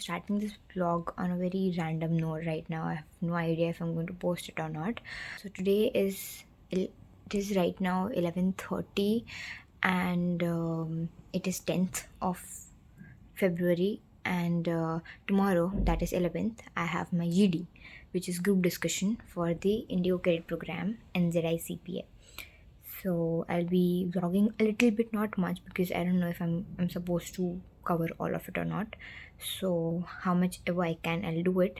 starting this vlog on a very random note right now. I have no idea if I'm going to post it or not. So today it is right now 11:30 and it is 10th of February, and tomorrow, that is 11th, I have my GD, which is group discussion for the Indigo Credit Program NZI CPA. So I'll be vlogging a little bit, not much, because I don't know if I'm supposed to cover all of it or not. So how much ever I can, I'll do it.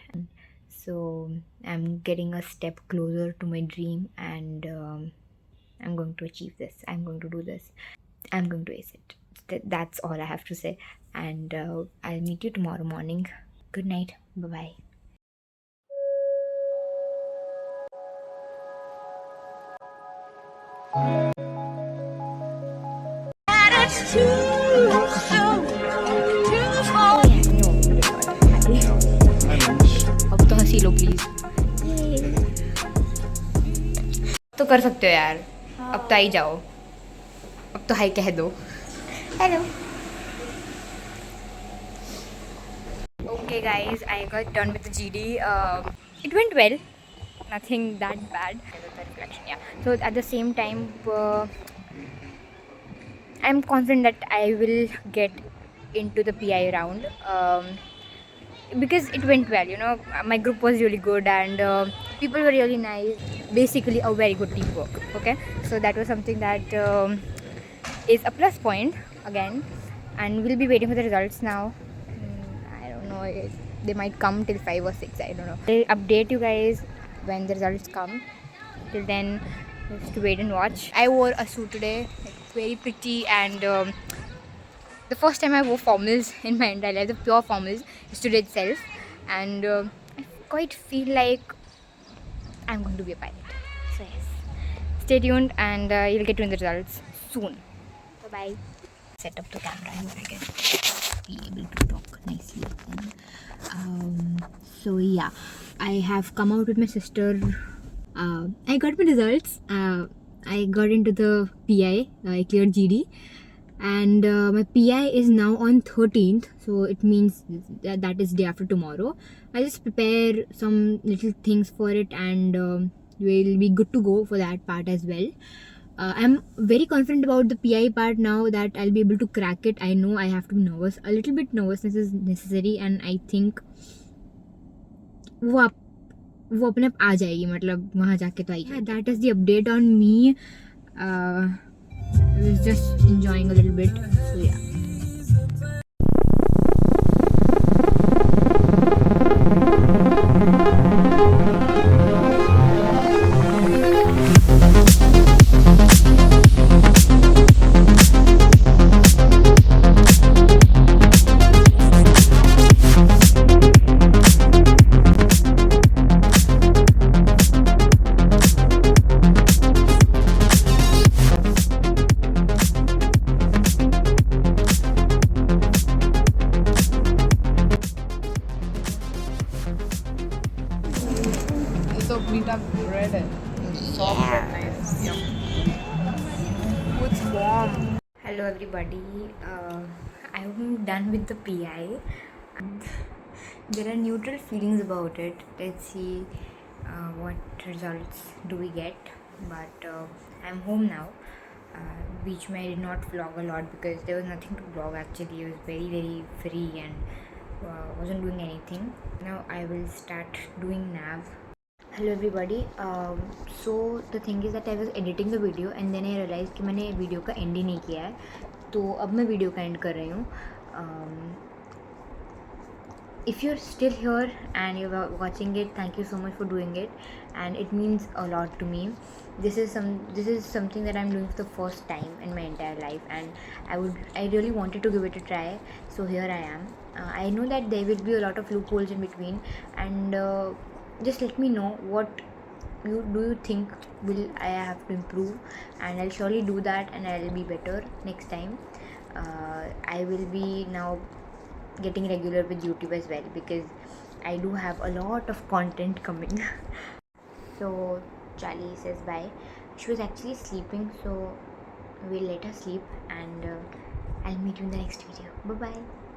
So I'm getting a step closer to my dream, and I'm going to achieve this. I'm going to do this. I'm going to ace it. That's all I have to say. And I'll meet you tomorrow morning. Good night. Bye bye. अब तो हंसी लो please. तो कर सकते हो यार. अब तो आई जाओ. अब तो हाय कह दो. Hello. Okay guys, I got done with the GD. It went well. Nothing that bad. The reflection, yeah. So at the same time, I'm confident that I will get into the PI round. Because it went well, my group was really good, and people were really nice. Basically a very good teamwork. Okay, so that was something that is a plus point again, and we'll be waiting for the results now. I don't know, they might come till 5 or 6, I don't know. I'll update you guys when the results come. Till then, we have to wait and watch. I wore a suit today. It's very pretty, and the first time I wore formals in my entire life, the pure formals, is today itself. And I quite feel like I'm going to be a pilot. So yes, stay tuned, and you'll get to know the results soon. Bye bye. Set up the camera here, I guess. Be able to talk nicely then. So yeah, I have come out with my sister. I got my results. I got into the PI. I cleared GD. And my PI is now on 13th, so it means that is day after tomorrow. I'll just prepare some little things for it, and we'll be good to go for that part as well. I'm very confident about the PI part now, that I'll be able to crack it. I know I have to be nervous. A little bit nervousness is necessary, and I think वो अपने आप आ जाएगी, मतलब वहाँ जाके तो आई. That is the update on me. I was just enjoying a little bit, so yeah. So Meetup read it. Soft and nice. Yum. It's warm. Hello everybody. I'm done with the PI. There are neutral feelings about it. Let's see what results do we get. But I'm home now. Beach I did not vlog a lot because there was nothing to vlog actually. It was very very free, and wasn't doing anything. Now I will start doing nav. Hello everybody. So the thing is that I was editing the video, and then I realized कि मैंने video का and he नहीं किया है, तो अब मैं video का एंड कर रही हूँ. If you're still here and you're watching it, thank you so much for doing it, and it means a lot to me. This is something that I'm doing for the first time in my entire life, and I really wanted to give it a try. So here I am. I know that there will be a lot of loopholes in between, and just let me know what you think will I have to improve, and I'll surely do that, and I'll be better next time. I will be now getting regular with YouTube as well, because I do have a lot of content coming. So Charlie says bye. She was actually sleeping, so we'll let her sleep, and I'll meet you in the next video. Bye bye.